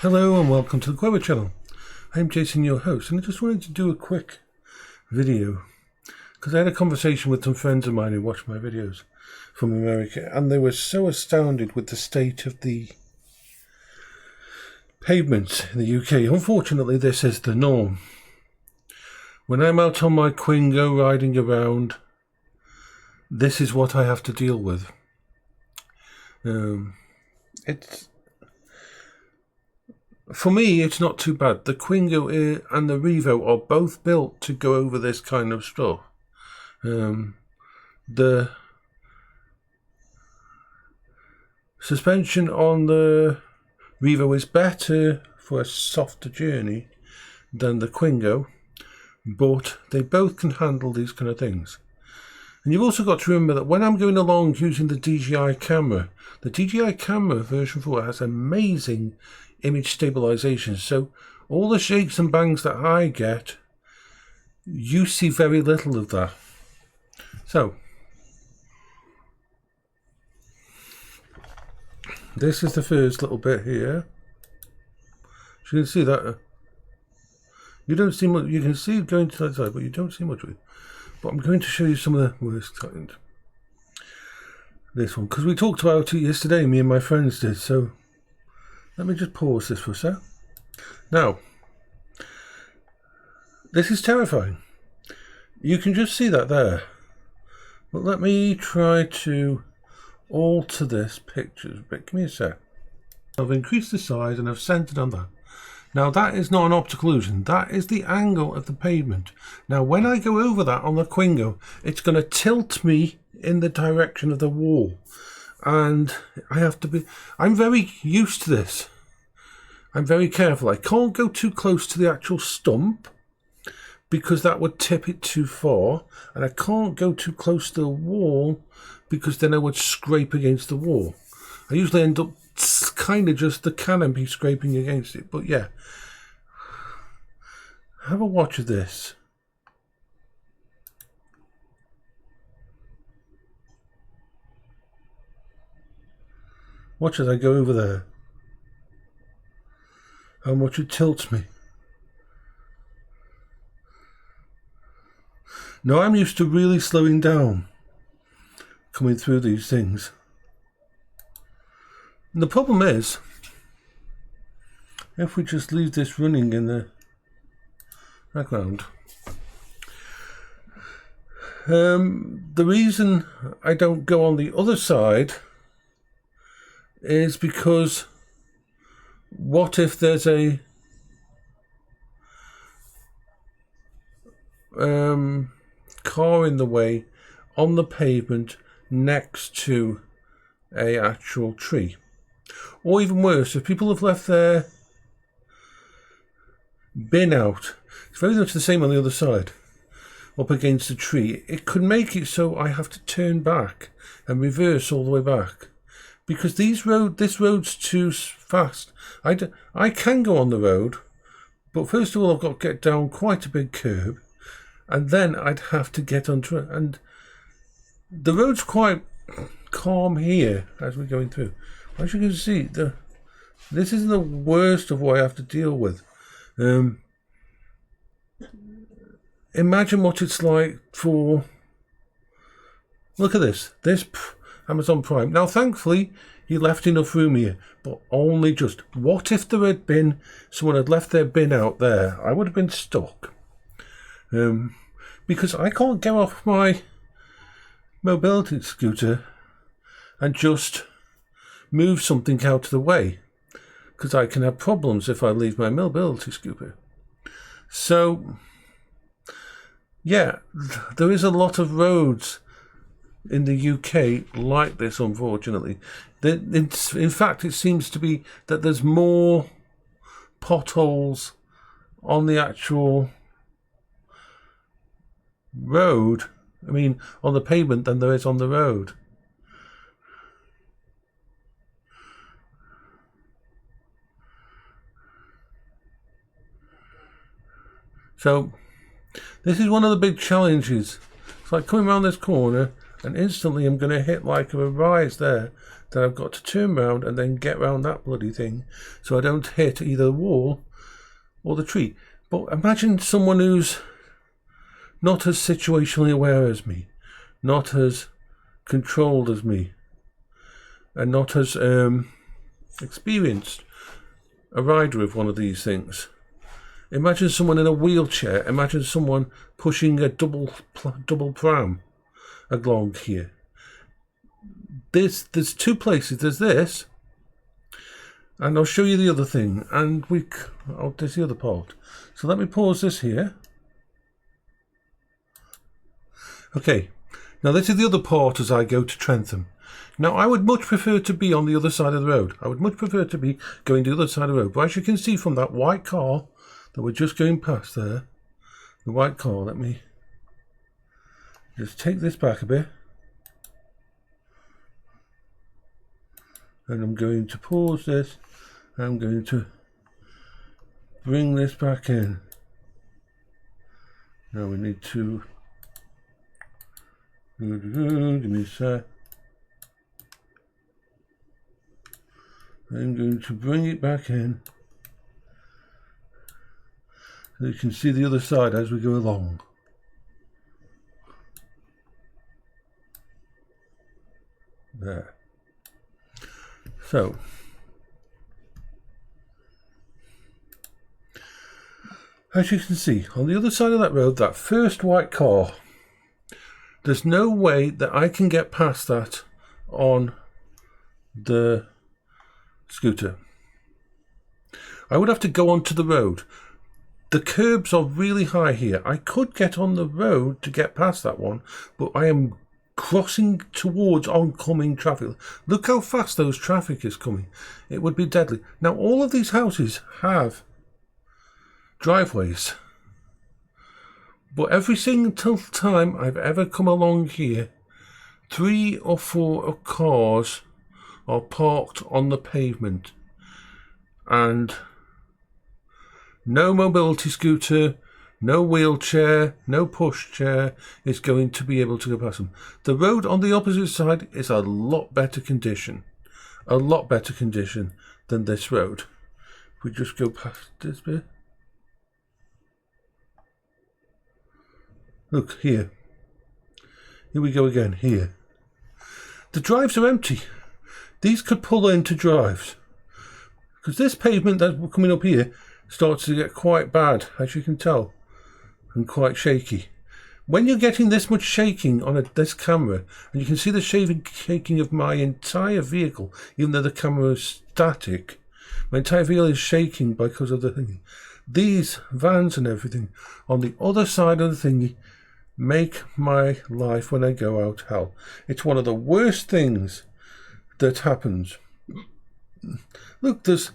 Hello and welcome to the Quever channel. I'm Jason, your host, and I just wanted to do a quick video because I had a conversation with some friends of mine who watch my videos from America, and they were so astounded with the state of the pavements in the UK. Unfortunately, this is the norm. When I'm out on my Quingo riding around, this is what I have to deal with. For me, it's not too bad. The Quingo and the Revo are both built to go over this kind of stuff. The suspension on the Revo is better for a softer journey than the Quingo, but they both can handle these kind of things. And you've also got to remember that when I'm going along using the DJI camera, the DJI camera version 4 has amazing image stabilization, so all the shakes and bangs that I get, you see very little of that. So this is the first little bit here. So you can see that you don't see much. You can see it going to the side, but you don't see much of it. But I'm going to show you some of the worst kind. This one, because we talked about it yesterday, me and my friends did, so let me just pause this for a sec. Now, this is terrifying. You can just see that there. But let me try to alter this picture a bit. Give me a sec. I've increased the size and I've centered on that. Now that is not an optical illusion. That is the angle of the pavement. Now when I go over that on the Quingo, it's going to tilt me in the direction of the wall. And I have to be, I'm very used to this. I'm very careful. I can't go too close to the actual stump because that would tip it too far. And I can't go too close to the wall because then I would scrape against the wall. I usually end up kind of just the canopy scraping against it. But yeah, have a watch of this. Watch as I go over there. How much it tilts me. Now I'm used to really slowing down coming through these things. And the problem is, if we just leave this running in the background, the reason I don't go on the other side is because what if there's a car in the way on the pavement next to a actual tree? Or even worse, if people have left their bin out, it's very much the same on the other side, up against a tree. It could make it so I have to turn back and reverse all the way back. Because this road's too fast. I can go on the road, but first of all I've got to get down quite a big curb, and then I'd have to get onto it. And the road's quite calm here as we're going through. As you can see, this isn't the worst of what I have to deal with. Imagine what it's like for... Look at this Amazon Prime. Now thankfully he left enough room here, but only just. What if there had been someone had left their bin out there? I would have been stuck. Because I can't get off my mobility scooter and just move something out of the way, because I can have problems if I leave my mobility scooter. So yeah, there is a lot of roads in the UK like this, unfortunately. In fact, it seems to be that there's more potholes on the actual road, on the pavement, than there is on the road. So this is one of the big challenges. It's like coming around this corner and instantly I'm going to hit like a rise there. Then I've got to turn around and then get around that bloody thing so I don't hit either the wall or the tree. But imagine someone who's not as situationally aware as me, not as controlled as me, and not as experienced a rider of one of these things. Imagine someone in a wheelchair. Imagine someone pushing a double pram along here. There's two places. There's this, and I'll show you the other thing. And there's the other part. So let me pause this here. Okay. Now this is the other part as I go to Trentham. Now I would much prefer to be on the other side of the road. I would much prefer to be going to the other side of the road. But as you can see from that white car that we're just going past there, the white car, let me just take this back a bit. And I'm going to pause this. I'm going to bring this back in. Now we need to give me a sec. I'm going to bring it back in so you can see the other side as we go along. There. So, as you can see, on the other side of that road, that first white car, there's no way that I can get past that on the scooter. I would have to go onto the road. The curbs are really high here. I could get on the road to get past that one, but I am crossing towards oncoming traffic. Look how fast those traffic is coming. It would be deadly. Now all of these houses have driveways, but every single time I've ever come along here, 3 or 4 cars are parked on the pavement, and no mobility scooter, no wheelchair, no pushchair is going to be able to go past them. The road on the opposite side is a lot better condition. A lot better condition than this road. If we just go past this bit. Look, here. Here we go again, here. The drives are empty. These could pull into drives. Because this pavement that's coming up here starts to get quite bad, as you can tell. And quite shaky. When you're getting this much shaking on this camera, and you can see the shaking of my entire vehicle, even though the camera is static, my entire vehicle is shaking because of the thingy. These vans and everything on the other side of the thingy make my life when I go out hell. It's one of the worst things that happens. Look, there's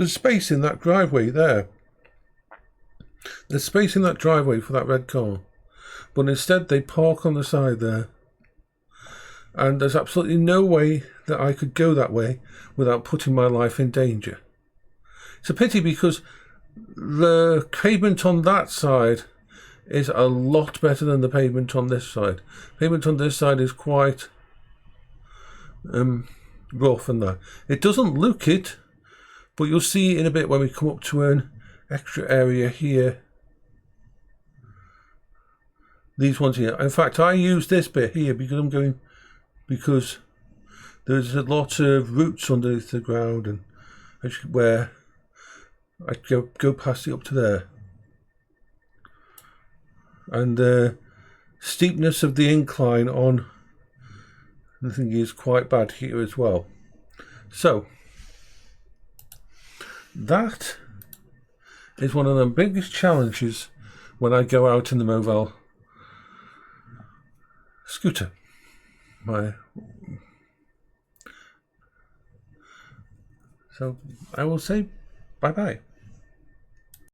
space in that driveway there. There's space in that driveway for that red car, but instead they park on the side there, and there's absolutely no way that I could go that way without putting my life in danger. It's a pity because the pavement on that side is a lot better than the pavement on this side. Pavement on this side is quite rough and that. It doesn't look it, but you'll see in a bit when we come up to an extra area here. These ones here. In fact, I use this bit here because there's a lot of roots underneath the ground, and where I go past it up to there. And the steepness of the incline on the thing is quite bad here as well. So that is one of the biggest challenges when I go out in the mobile scooter. So I will say bye-bye.